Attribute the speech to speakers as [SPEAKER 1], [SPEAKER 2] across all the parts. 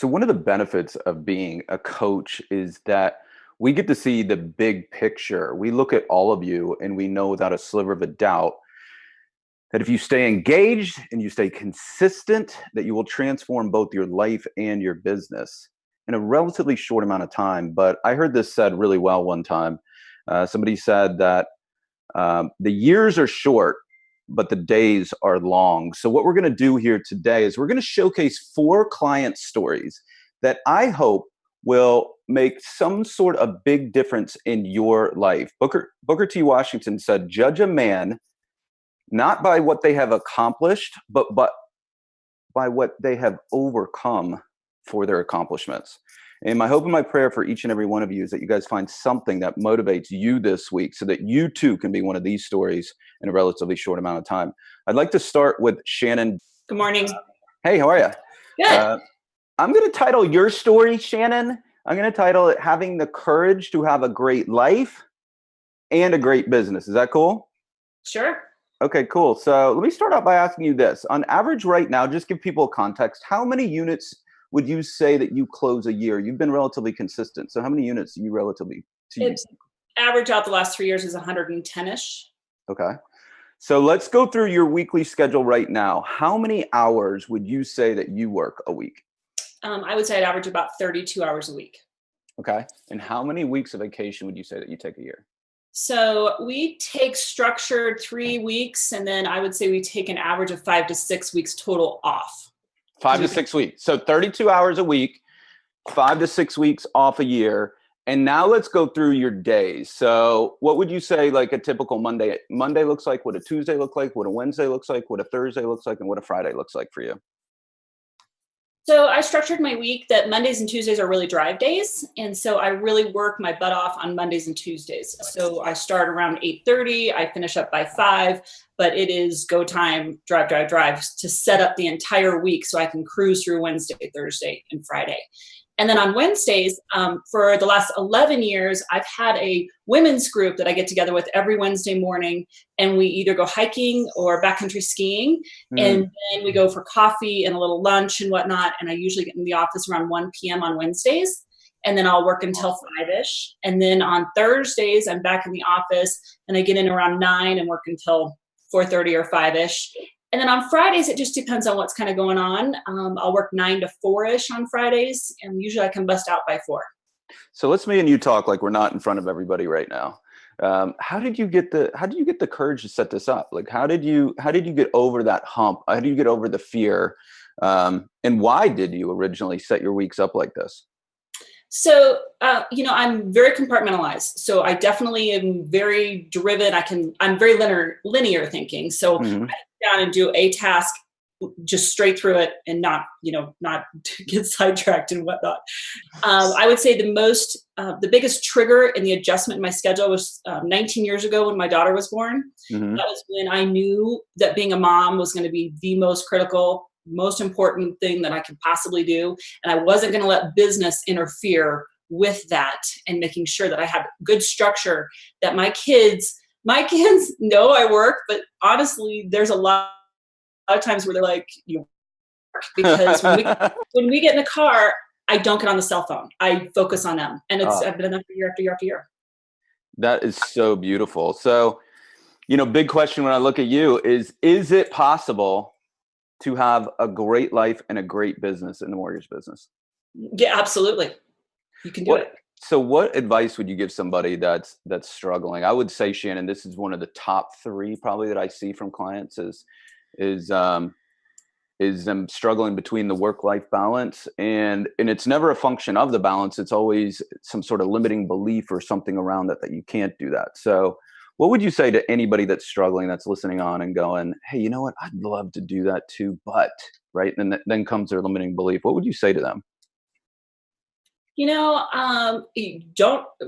[SPEAKER 1] So one of the benefits of being a coach is that we get to see the big picture. We look at all of you and we know without a sliver of a doubt that if you stay engaged and you stay consistent, that you will transform both your life and your business in a relatively short amount of time. But I heard this said really well one time. Somebody said that the years are short, but the days are long. So what we're going to do here today is we're going to showcase 4 client stories that I hope will make some sort of big difference in your life. Booker T. Washington said, "Judge a man not by what they have accomplished, but by what they have overcome for their accomplishments." And my hope and my prayer for each and every one of you is that you guys find something that motivates you this week so that you too can be one of these stories in a relatively short amount of time. I'd like to start with Shannon.
[SPEAKER 2] Good morning.
[SPEAKER 1] Hey, how are you?
[SPEAKER 2] Good.
[SPEAKER 1] I'm going to title your story, Shannon. I'm going to title it "Having the Courage to Have a Great Life and a Great Business." Is that cool?
[SPEAKER 2] Sure.
[SPEAKER 1] Okay, cool. So let me start out by asking you this. On average right now, just give people a context, how many units would you say that you close a year? You've been relatively consistent. So how many units do you relatively
[SPEAKER 2] It's average out the last 3 years is 110-ish.
[SPEAKER 1] Okay. So let's go through your weekly schedule right now. How many hours would you say that you work a week?
[SPEAKER 2] I would say I'd average about 32 hours a week.
[SPEAKER 1] Okay. And how many weeks of vacation would you say that you take a year?
[SPEAKER 2] So we take structured 3 weeks, and then I would say we take an average of 5 to 6 weeks total off.
[SPEAKER 1] 5 to 6 weeks. So 32 hours a week, 5 to 6 weeks off a year. And now let's go through your days. So what would you say like a typical Monday looks like, what a Tuesday look like, what a Wednesday looks like, what a Thursday looks like, and what a Friday looks like for you?
[SPEAKER 2] So I structured my week that Mondays and Tuesdays are really drive days. And so I really work my butt off on Mondays and Tuesdays. So I start around 8:30, I finish up by 5, but it is go time, drive to set up the entire week so I can cruise through Wednesday, Thursday, and Friday. And then on Wednesdays, for the last 11 years, I've had a women's group that I get together with every Wednesday morning, and we either go hiking or backcountry skiing, and then we go for coffee and a little lunch and whatnot. And I usually get in the office around 1 p.m. on Wednesdays, and then I'll work until 5-ish. And then on Thursdays, I'm back in the office, and I get in around 9 and work until 4:30 or 5-ish. And then on Fridays, it just depends on what's kind of going on. I'll work 9 to 4-ish on Fridays, and usually I can bust out by 4.
[SPEAKER 1] So let's me and you talk like we're not in front of everybody right now. How did you get the courage to set this up? Like, how did you get over that hump? How did you get over the fear? And why did you originally set your weeks up like this?
[SPEAKER 2] So, I'm very compartmentalized. So I definitely am very driven. I'm very linear thinking. So I sit down and do a task just straight through it and not get sidetracked and whatnot. I would say the biggest trigger in the adjustment in my schedule was 19 years ago when my daughter was born.
[SPEAKER 1] Mm-hmm.
[SPEAKER 2] That was when I knew that being a mom was going to be the most critical, most important thing that I could possibly do. And I wasn't going to let business interfere with that, and making sure that I had good structure, that my kids know I work, but honestly, there's a lot of times where they're like, you work, because when we get in the car, I don't get on the cell phone. I focus on them. And I've been that year after year after year.
[SPEAKER 1] That is so beautiful. So, big question when I look at you is it possible to have a great life and a great business in the mortgage business?
[SPEAKER 2] Yeah, absolutely. You can do it.
[SPEAKER 1] So what advice would you give somebody that's struggling? I would say, Shannon, this is one of the top 3 probably that I see from clients is them struggling between the work-life balance and it's never a function of the balance. It's always some sort of limiting belief or something around that you can't do that. So what would you say to anybody that's struggling, that's listening on and going, hey, you know what? I'd love to do that too, but, right? And then comes their limiting belief. What would you say to them?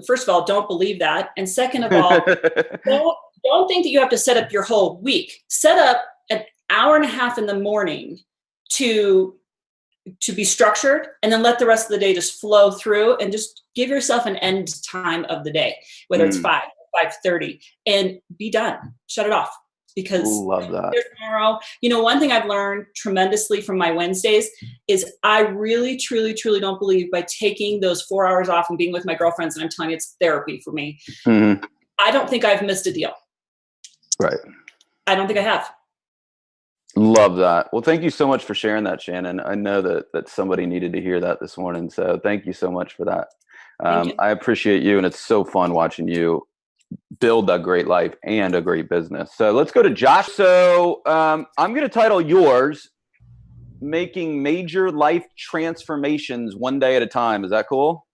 [SPEAKER 2] First of all, don't believe that. And second of all, don't think that you have to set up your whole week. Set up an hour and a half in the morning to be structured, and then let the rest of the day just flow through, and just give yourself an end time of the day, whether it's 5, 5:30, and be done. Shut it off. because
[SPEAKER 1] Love that.
[SPEAKER 2] tomorrow, one thing I've learned tremendously from my Wednesdays is I really, truly, truly don't believe by taking those 4 hours off and being with my girlfriends, and I'm telling you, it's therapy for me.
[SPEAKER 1] Mm-hmm.
[SPEAKER 2] I don't think I've missed a deal.
[SPEAKER 1] Right.
[SPEAKER 2] I don't think I have.
[SPEAKER 1] Love that. Well, thank you so much for sharing that, Shannon. I know that somebody needed to hear that this morning. So thank you so much for that. I appreciate you. And it's so fun watching you build a great life and a great business. So let's go to Josh. So I'm going to title yours Making Major Life Transformations One Day at a Time. Is that cool?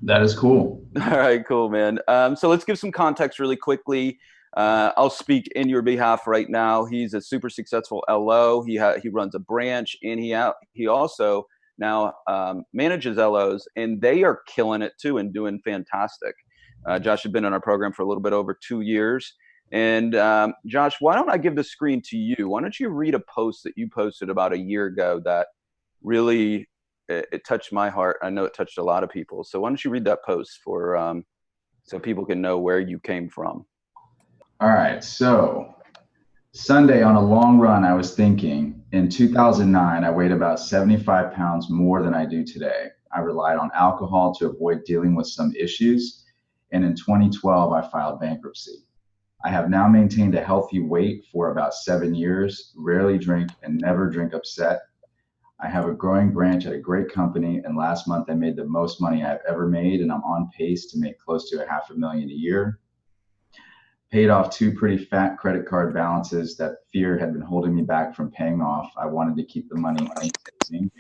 [SPEAKER 3] That is cool.
[SPEAKER 1] All right, cool, man. So let's give some context really quickly. I'll speak in your behalf right now. He's a super successful LO. He runs a branch, and he also now manages LOs, and they are killing it too and doing fantastic. Josh has been in our program for a little bit over 2 years. And Josh, why don't I give the screen to you? Why don't you read a post that you posted about a year ago that really it touched my heart. I know it touched a lot of people. So why don't you read that post for so people can know where you came from?
[SPEAKER 3] All right. So Sunday on a long run, I was thinking in 2009, I weighed about 75 pounds more than I do today. I relied on alcohol to avoid dealing with some issues. And in 2012, I filed bankruptcy. I have now maintained a healthy weight for about 7 years, rarely drink and never drink upset. I have a growing branch at a great company, and last month I made the most money I've ever made, and I'm on pace to make close to $500,000 a year. Paid off 2 pretty fat credit card balances that fear had been holding me back from paying off. I wanted to keep the money saving.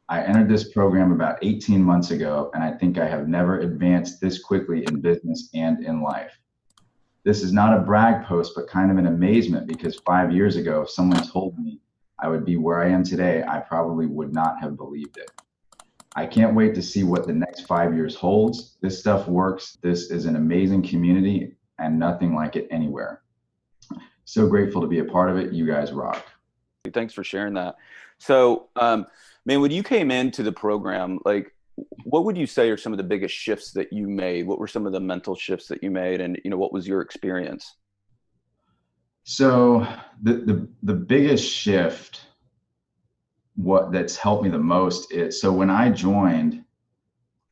[SPEAKER 3] I entered this program about 18 months ago, and I think I have never advanced this quickly in business and in life. This is not a brag post, but kind of an amazement, because 5 years ago, if someone told me I would be where I am today, I probably would not have believed it. I can't wait to see what the next 5 years holds. This stuff works. This is an amazing community and nothing like it anywhere. So grateful to be a part of it. You guys rock.
[SPEAKER 1] Thanks for sharing that. So, man, when you came into the program, like, what would you say are some of the biggest shifts that you made? What were some of the mental shifts that you made? And, what was your experience?
[SPEAKER 3] So the biggest shift, that's helped me the most is, so when I joined,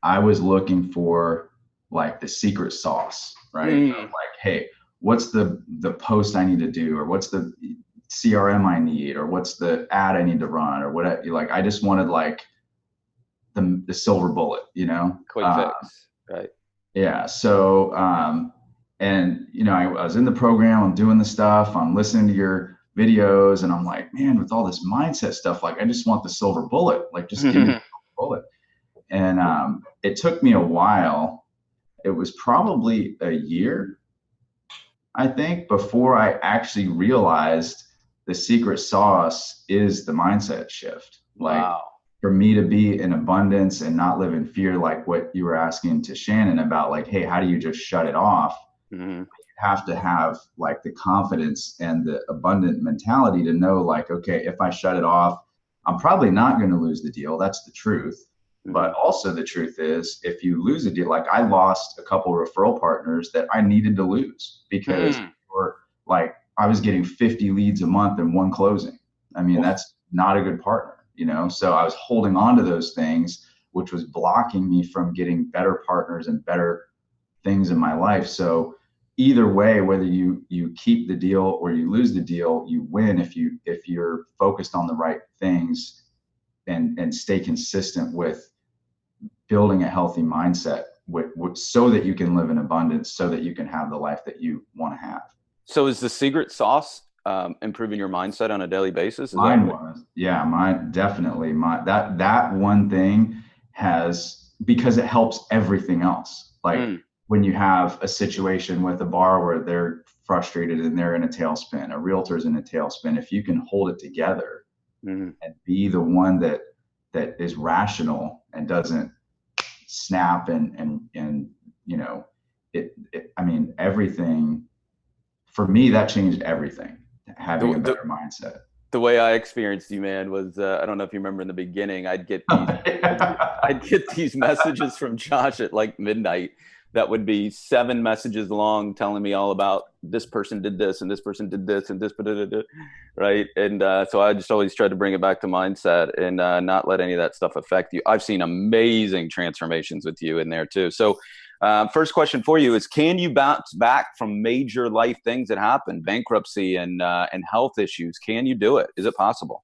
[SPEAKER 3] I was looking for like the secret sauce, right? Like, hey, what's the post I need to do, or what's the CRM I need, or what's the ad I need to run, or what? Like, I just wanted like the silver bullet,
[SPEAKER 1] Quick fix, right?
[SPEAKER 3] Yeah. So, and I was in the program, I'm doing the stuff, I'm listening to your videos, and I'm like, man, with all this mindset stuff, like, I just want the silver bullet, like, just give me the silver bullet. And it took me a while. It was probably a year, I think, before I actually realized the secret sauce is the mindset shift. Like, wow. For me to be in abundance and not live in fear, like what you were asking to Shannon about, like, hey, how do you just shut it off? You have to have like the confidence and the abundant mentality to know, like, okay, if I shut it off, I'm probably not going to lose the deal. That's the truth. But also the truth is, if you lose a deal, like, I lost a couple of referral partners that I needed to lose because like, I was getting 50 leads a month and 1 closing. I mean, that's not a good partner. So I was holding on to those things, which was blocking me from getting better partners and better things in my life. So either way, whether you keep the deal or you lose the deal, you win if you're focused on the right things and stay consistent with building a healthy mindset so that you can live in abundance, so that you can have the life that you want to have.
[SPEAKER 1] So is the secret sauce improving your mindset on a daily basis?
[SPEAKER 3] Mine was, yeah, definitely. That one thing has, because it helps everything else. Like, when you have a situation with a borrower, they're frustrated and they're in a tailspin, a realtor's in a tailspin. If you can hold it together and be the one that is rational and doesn't snap and I mean, everything, for me, that changed everything. Having a better mindset.
[SPEAKER 1] The way I experienced you, man, was I don't know if you remember in the beginning, I'd get these messages from Josh at like midnight that would be 7 messages long telling me all about this person did this and this person did this and this, right? And so I just always try to bring it back to mindset and not let any of that stuff affect you. I've seen amazing transformations with you in there too. So first question for you is, can you bounce back from major life things that happen, bankruptcy and health issues? Can you do it? Is it possible?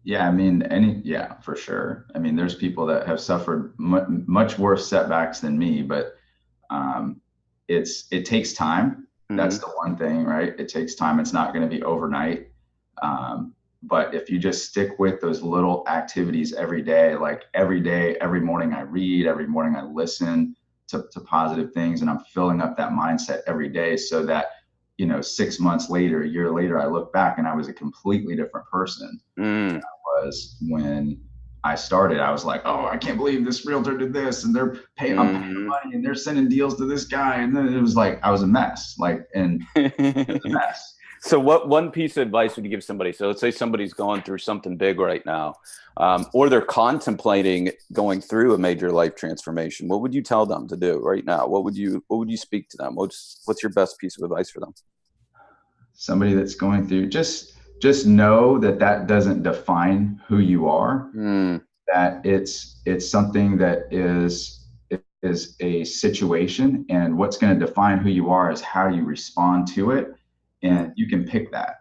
[SPEAKER 3] Yeah, I mean, yeah, for sure. I mean, there's people that have suffered much worse setbacks than me, but it takes time. That's the one thing, right? It takes time. It's not going to be overnight. But if you just stick with those little activities every day, like every day, every morning I read, every morning I listen to positive things, and I'm filling up that mindset every day so that, 6 months later, a year later, I look back and I was a completely different person than I was when I started. I was like, oh, I can't believe this realtor did this, and they're paying, I'm paying money, and they're sending deals to this guy. And then it was like, I was a mess, and it was a mess.
[SPEAKER 1] So what one piece of advice would you give somebody? So let's say somebody's going through something big right now, or they're contemplating going through a major life transformation. What would you tell them to do right now? What would you speak to them? What's your best piece of advice for them?
[SPEAKER 3] Somebody that's going through, just know that doesn't define who you are. That it's something that is a situation, and what's going to define who you are is how you respond to it. And you can pick that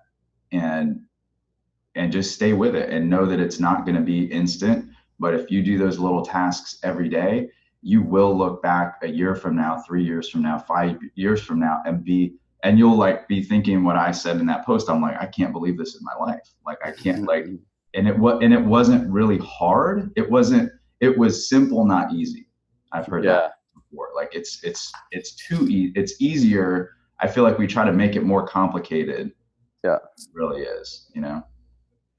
[SPEAKER 3] and just stay with it and know that it's not going to be instant. But if you do those little tasks every day, you will look back a year from now, 3 years from now, 5 years from now, and you'll be thinking what I said in that post. I'm like, I can't believe this is my life. Like, I can't and it wasn't really hard. It was simple, not easy. I've heard that before. Like it's easier. I feel like we try to make it more complicated.
[SPEAKER 1] Yeah.
[SPEAKER 3] It really is,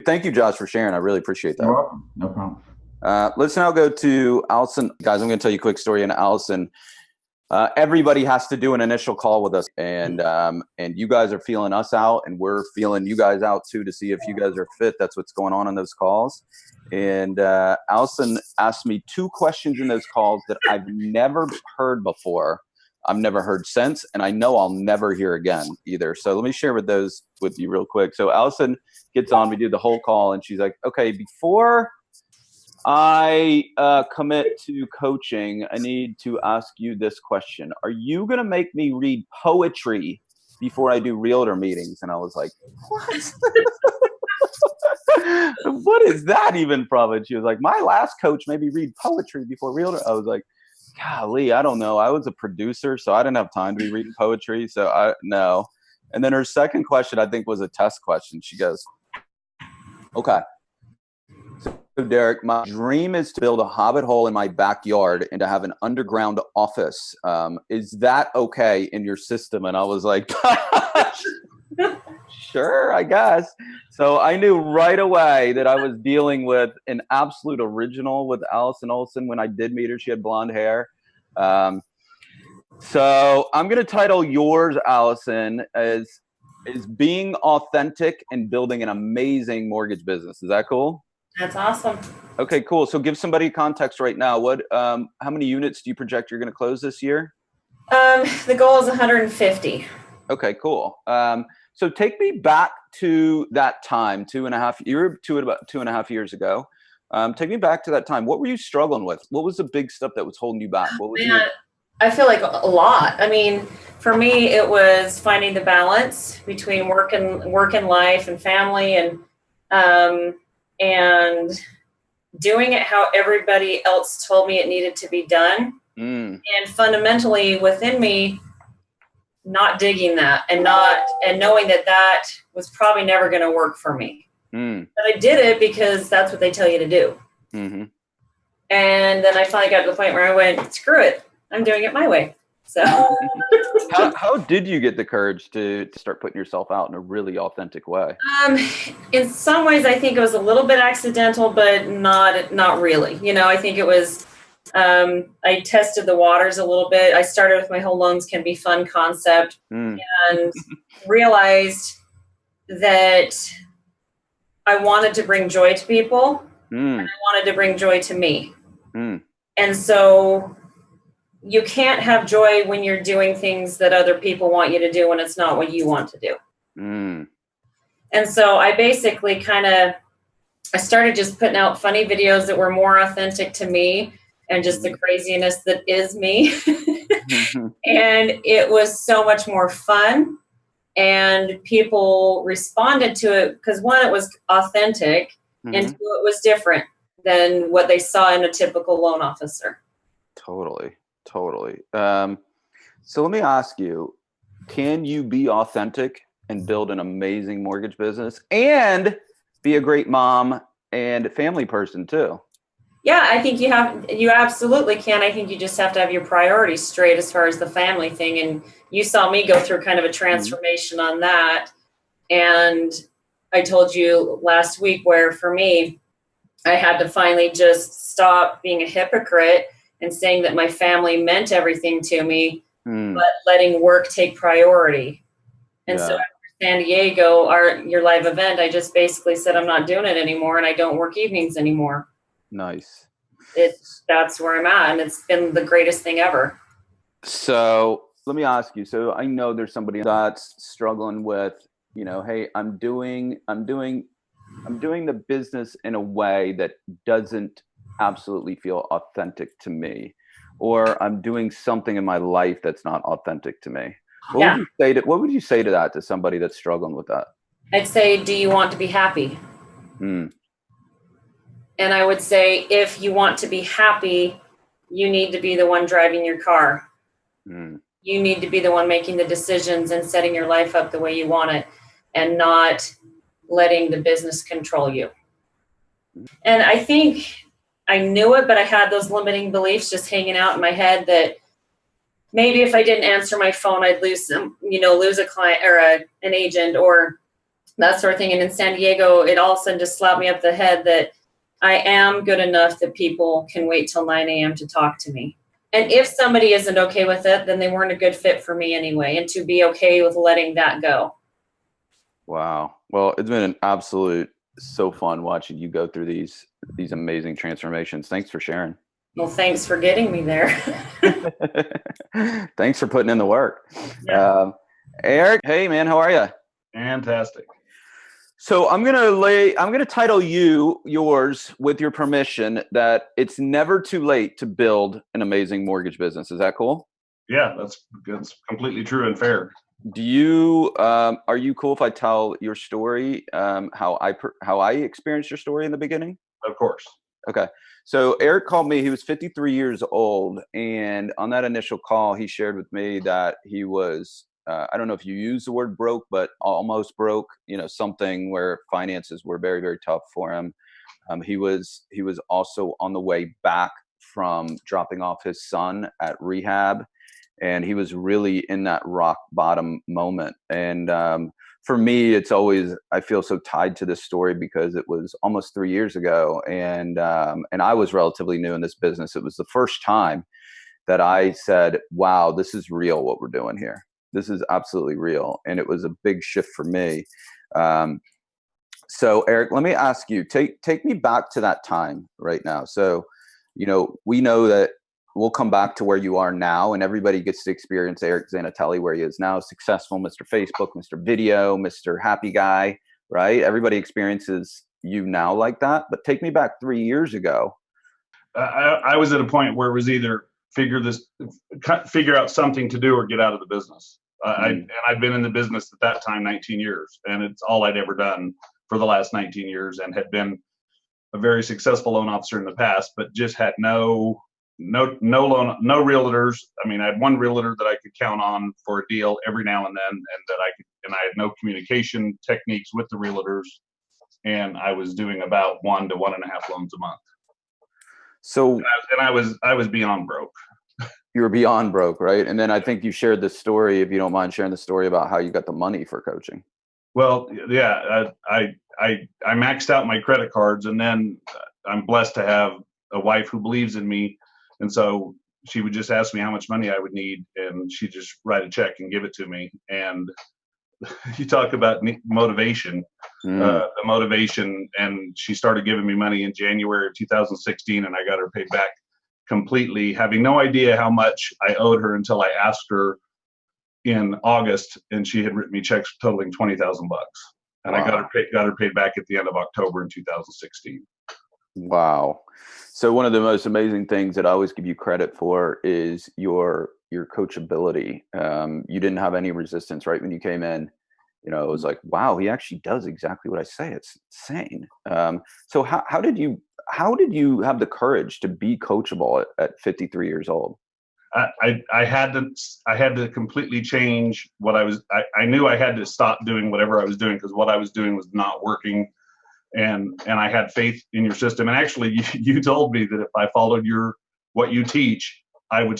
[SPEAKER 1] Thank you, Josh, for sharing. I really appreciate that.
[SPEAKER 3] You're welcome. No problem.
[SPEAKER 1] Let's now go to Allison. Guys, I'm going to tell you a quick story. And Allison, everybody has to do an initial call with us. And you guys are feeling us out, and we're feeling you guys out too, to see if you guys are fit. That's what's going on in those calls. And Allison asked me 2 questions in those calls that I've never heard before. I've never heard since, and I know I'll never hear again either. So let me share those with you real quick. So Allison gets on, we do the whole call, and she's like, okay, before I commit to coaching, I need to ask you this question. Are you going to make me read poetry before I do realtor meetings? And I was like, what? What is that even from? And she was like, my last coach made me read poetry before realtor. I was like, golly, I don't know. I was a producer, so I didn't have time to be reading poetry. So no. And then her second question, I think, was a test question. She goes, okay. So Derek, my dream is to build a hobbit hole in my backyard and to have an underground office. Is that okay in your system? And I was like, sure, I guess. So I knew right away that I was dealing with an absolute original with Allison Olson. When I did meet her, she had blonde hair. So I'm going to title yours, Allison, as being authentic and building an amazing mortgage business. Is that cool?
[SPEAKER 4] That's awesome.
[SPEAKER 1] Okay, cool. So give somebody context right now. How many units do you project you're going to close this year?
[SPEAKER 4] The goal is 150.
[SPEAKER 1] Okay, cool. So take me back to that time, 2.5 years ago. Take me back to that time. What were you struggling with? What was the big stuff that was holding you back?
[SPEAKER 4] I feel like a lot. I mean, for me, it was finding the balance between work and life and family, and doing it how everybody else told me it needed to be done. And fundamentally within me, not digging that and knowing that was probably never going to work for me. But I did it because that's what they tell you to do. And then I finally got to the point where I went, screw it, I'm doing it my way. So
[SPEAKER 1] how did you get the courage to start putting yourself out in a really authentic way?
[SPEAKER 4] In some ways, I think it was a little bit accidental, but not really. I think it was, I tested the waters a little bit. I started with my whole loans can be fun concept and realized that I wanted to bring joy to people and I wanted to bring joy to me. And so you can't have joy when you're doing things that other people want you to do when it's not what you want to do.
[SPEAKER 1] Mm.
[SPEAKER 4] And so I basically I started just putting out funny videos that were more authentic to me and just the craziness that is me. And it was so much more fun. And people responded to it because, one, it was authentic, and two, it was different than what they saw in a typical loan officer.
[SPEAKER 1] Totally. So let me ask you, can you be authentic and build an amazing mortgage business and be a great mom and family person too?
[SPEAKER 4] Yeah, I think you absolutely can. I think you just have to have your priorities straight as far as the family thing. And you saw me go through kind of a transformation on that. And I told you last week where for me, I had to finally just stop being a hypocrite and saying that my family meant everything to me, but letting work take priority. And so after San Diego, your live event, I just basically said, I'm not doing it anymore, and I don't work evenings anymore.
[SPEAKER 1] Nice.
[SPEAKER 4] That's where I'm at, and it's been the greatest thing ever.
[SPEAKER 1] So let me ask you, so I know there's somebody that's struggling with, hey, I'm doing the business in a way that doesn't absolutely feel authentic to me, or I'm doing something in my life that's not authentic to me. What would you say to that, to somebody that's struggling with that?
[SPEAKER 4] I'd say, do you want to be happy? And I would say, if you want to be happy, you need to be the one driving your car. You need to be the one making the decisions and setting your life up the way you want it, and not letting the business control you. And I think I knew it, but I had those limiting beliefs just hanging out in my head that maybe if I didn't answer my phone, I'd lose a client or an agent or that sort of thing. And in San Diego, it all of a sudden just slapped me up the head that I am good enough that people can wait till 9 a.m. to talk to me. And if somebody isn't okay with it, then they weren't a good fit for me anyway, and to be okay with letting that go.
[SPEAKER 1] Wow. Well, it's been an absolute so fun watching you go through these amazing transformations. Thanks for sharing.
[SPEAKER 4] Well, thanks for getting me there.
[SPEAKER 1] Thanks for putting in the work.
[SPEAKER 4] Yeah.
[SPEAKER 1] Eric, hey man, how are you?
[SPEAKER 5] Fantastic.
[SPEAKER 1] So I'm gonna title yours with your permission, that it's never too late to build an amazing mortgage business. Is that cool?
[SPEAKER 5] Yeah, that's completely true and fair.
[SPEAKER 1] Do you are you cool if I tell your story, how I experienced your story in the beginning?
[SPEAKER 5] Of course.
[SPEAKER 1] Okay. So Eric called me. He was 53 years old, and on that initial call, he shared with me that he was I don't know if you use the word broke, but almost broke. Something where finances were very, very tough for him. He was also on the way back from dropping off his son at rehab, and he was really in that rock bottom moment. And for me, I feel so tied to this story because it was almost 3 years ago, and I was relatively new in this business. It was the first time that I said, wow, this is real what we're doing here. This is absolutely real. And it was a big shift for me. So Eric, let me ask you, take me back to that time right now. So, we know that we'll come back to where you are now, and everybody gets to experience Eric Zanatelli where he is now, successful, Mr. Facebook, Mr. Video, Mr. Happy Guy, right? Everybody experiences you now like that. But take me back 3 years ago.
[SPEAKER 5] I was at a point where it was either figure out something to do or get out of the business. And I'd been in the business at that time 19 years, and it's all I'd ever done for the last 19 years, and had been a very successful loan officer in the past, but just had no realtors. I mean, I had one realtor that I could count on for a deal every now and then, and I had no communication techniques with the realtors, and I was doing about 1 to 1.5 loans a month.
[SPEAKER 1] So,
[SPEAKER 5] I was beyond broke.
[SPEAKER 1] You were beyond broke, right? And then I think you shared this story, if you don't mind sharing the story about how you got the money for coaching.
[SPEAKER 5] Well, yeah, I maxed out my credit cards, and then I'm blessed to have a wife who believes in me. And so she would just ask me how much money I would need, and she'd just write a check and give it to me. And you talk about motivation, the motivation, and she started giving me money in January of 2016, and I got her paid back completely, having no idea how much I owed her until I asked her in August, and she had written me checks totaling $20,000, and I got her paid back at the end of October in 2016.
[SPEAKER 1] Wow. So one of the most amazing things that I always give you credit for is your coachability. You didn't have any resistance right when you came in. You know, it was like, wow, he actually does exactly what I say. It's insane. So how did you have the courage to be coachable at 53 years old?
[SPEAKER 5] I had to completely change what I was. I knew I had to stop doing whatever I was doing, because what I was doing was not working. And I had faith in your system. And actually, you told me that if I followed what you teach, I would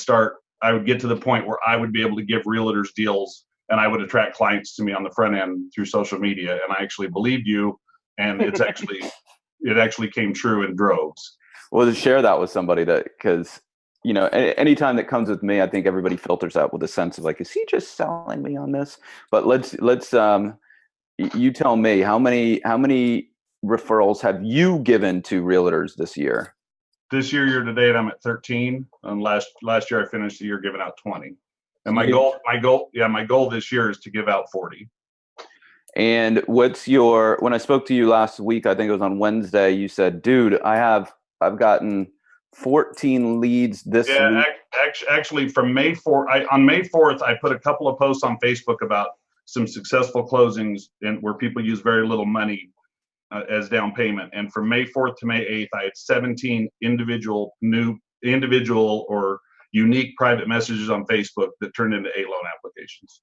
[SPEAKER 5] get to the point where I would be able to give realtors deals, and I would attract clients to me on the front end through social media. And I actually believed you, and it actually came true in droves.
[SPEAKER 1] Well, to share that with somebody, because you know, anytime that comes with me, I think everybody filters out with a sense of like, is he just selling me on this? But let's you tell me, how many referrals have you given to realtors this year?
[SPEAKER 5] This year to date, I'm at 13. And last year I finished the year giving out 20. And my goal this year is to give out 40.
[SPEAKER 1] And when I spoke to you last week, I think it was on Wednesday, you said, dude, I've gotten 14 leads this week.
[SPEAKER 5] Actually from May 4th, on May 4th, I put a couple of posts on Facebook about some successful closings and where people use very little money as down payment. And from May 4th to May 8th, I had 17 individual or unique private messages on Facebook that turned into 8 loan applications.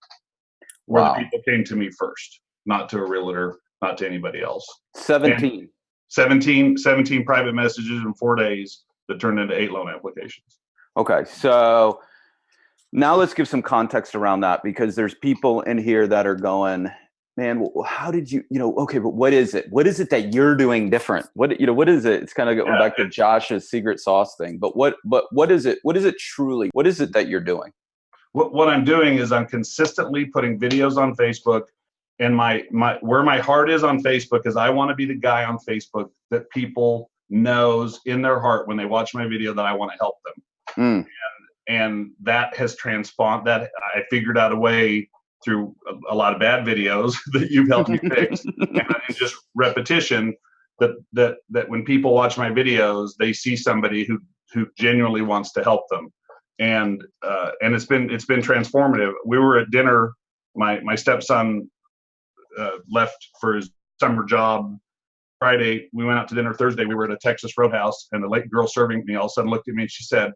[SPEAKER 5] Where the people came to me first, not to a realtor, not to anybody else.
[SPEAKER 1] 17
[SPEAKER 5] private messages in 4 days that turned into 8 loan applications.
[SPEAKER 1] Okay. So now let's give some context around that, because there's people in here that are going, man, how did you okay, but what is it? What is it that you're doing different? What is it? It's kind of going back to Josh's secret sauce thing, but what is it? What is it truly? What is it that you're doing?
[SPEAKER 5] What I'm doing is I'm consistently putting videos on Facebook, and where my heart is on Facebook is I want to be the guy on Facebook that people knows in their heart when they watch my video that I want to help them. And that has transponded. That I figured out a way through a lot of bad videos that you've helped me fix, and just repetition, that when people watch my videos, they see somebody who genuinely wants to help them. And it's been transformative. We were at dinner. My stepson left for his summer job Friday. We went out to dinner Thursday. We were at a Texas Roadhouse, and the late girl serving me all of a sudden looked at me and she said,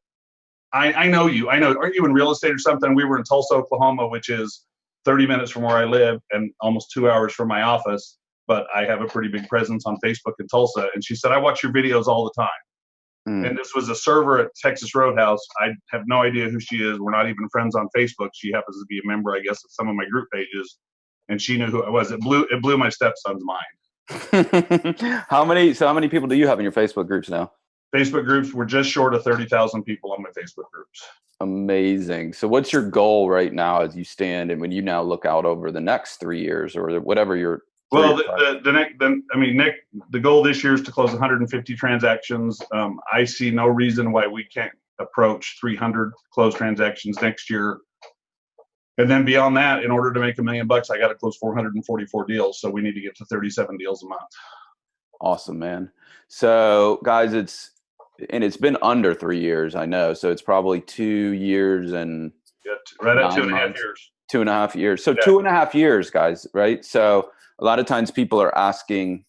[SPEAKER 5] I know you. Aren't you in real estate or something? We were in Tulsa, Oklahoma, which is 30 minutes from where I live and almost 2 hours from my office, but I have a pretty big presence on Facebook in Tulsa. And she said, I watch your videos all the time. And this was a server at Texas Roadhouse. I have no idea who she is. We're not even friends on Facebook. She happens to be a member, I guess, of some of my group pages. And she knew who I was. It blew my stepson's mind.
[SPEAKER 1] How many people do you have in your Facebook groups now?
[SPEAKER 5] Facebook groups, we're just short of 30,000 people on my Facebook groups.
[SPEAKER 1] Amazing. So what's your goal right now as you stand, and when you now look out over the next 3 years or whatever your
[SPEAKER 5] Nick, the goal this year is to close 150 transactions. I see no reason why we can't approach 300 closed transactions next year. And then beyond that, in order to make $1 million, I got to close 444 deals. So we need to get to 37 deals a month.
[SPEAKER 1] Awesome, man. So guys, it's been under 3 years, I know. So it's probably 2 years and
[SPEAKER 5] right at 2.5 years.
[SPEAKER 1] 2.5 years. So 2.5 years, guys, right? So a lot of times people are asking,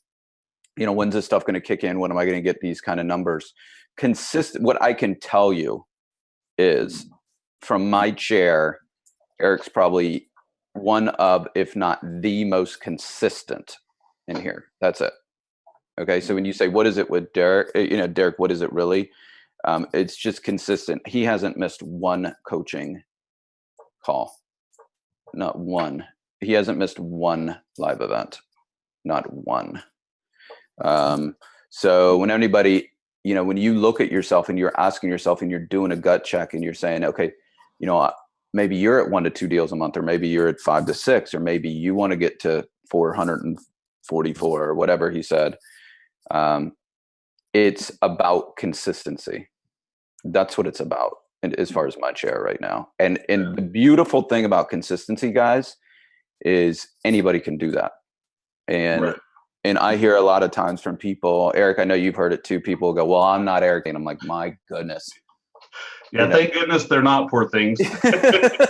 [SPEAKER 1] when's this stuff going to kick in? When am I going to get these kind of numbers? What I can tell you is, from my chair, Eric's probably one of, if not the most consistent in here. That's it. Okay. So when you say, what is it with Derek, Derek, what is it really? It's just consistent. He hasn't missed one coaching call. Not one. He hasn't missed one live event. Not one. So when anybody, when you look at yourself and you're asking yourself and you're doing a gut check and you're saying, okay, maybe you're at 1 to 2 deals a month, or maybe you're at 5 to 6, or maybe you want to get to 444 or whatever he said. It's about consistency. That's what it's about, and as far as my chair right now. And the beautiful thing about consistency, guys, is anybody can do that. And
[SPEAKER 5] Right.
[SPEAKER 1] and I hear a lot of times from people, Eric, I know you've heard it too. People go, well, I'm not Eric. And I'm like, my goodness.
[SPEAKER 5] Yeah, thank goodness they're not, poor things. I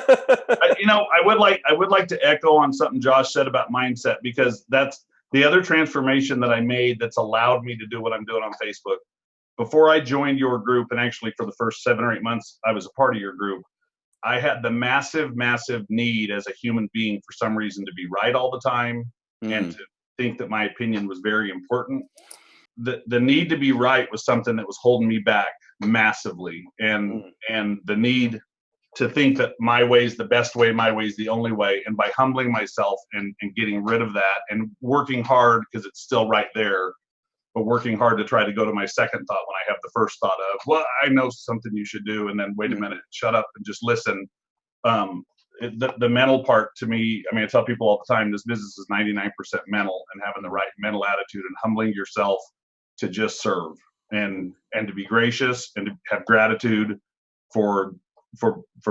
[SPEAKER 5] would like to echo on something Josh said about mindset, because that's the other transformation that I made that's allowed me to do what I'm doing on Facebook. Before I joined your group, and actually for the first 7 or 8 months I was a part of your group, I had the massive need as a human being for some reason to be right all the time and to think that my opinion was very important. The need to be right was something that was holding me back massively, and the need to think that my way is the best way, my way is the only way. And by humbling myself and getting rid of that and working hard, because it's still right there, but working hard to try to go to my second thought when I have the first thought of, well, I know something you should do, and then wait a minute, shut up and just listen. The mental part, to me, I mean, I tell people all the time, this business is 99% mental, and having the right mental attitude and humbling yourself to just serve and to be gracious and to have gratitude for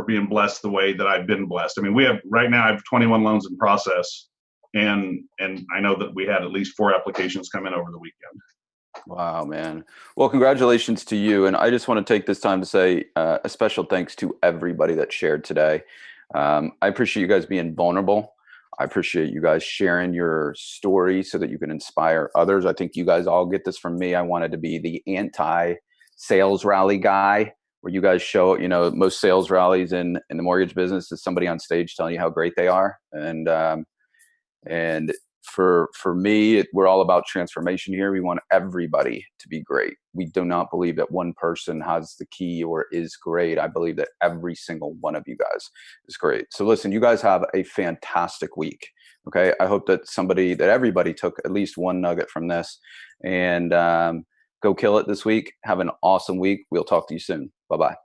[SPEAKER 5] being blessed the way that I've been blessed. I mean, right now I have 21 loans in process, and I know that we had at least 4 applications come in over the weekend.
[SPEAKER 1] Wow, man. Well, congratulations to you. And I just want to take this time to say a special thanks to everybody that shared today. I appreciate you guys being vulnerable. I appreciate you guys sharing your story so that you can inspire others. I think you guys all get this from me. I wanted to be the anti-sales rally guy, where you guys show, most sales rallies in the mortgage business is somebody on stage telling you how great they are. And for me, we're all about transformation here. We want everybody to be great. We do not believe that one person has the key or is great. I believe that every single one of you guys is great. So listen, you guys have a fantastic week. Okay. I hope that everybody took at least one nugget from this, and go kill it this week. Have an awesome week. We'll talk to you soon. Bye-bye.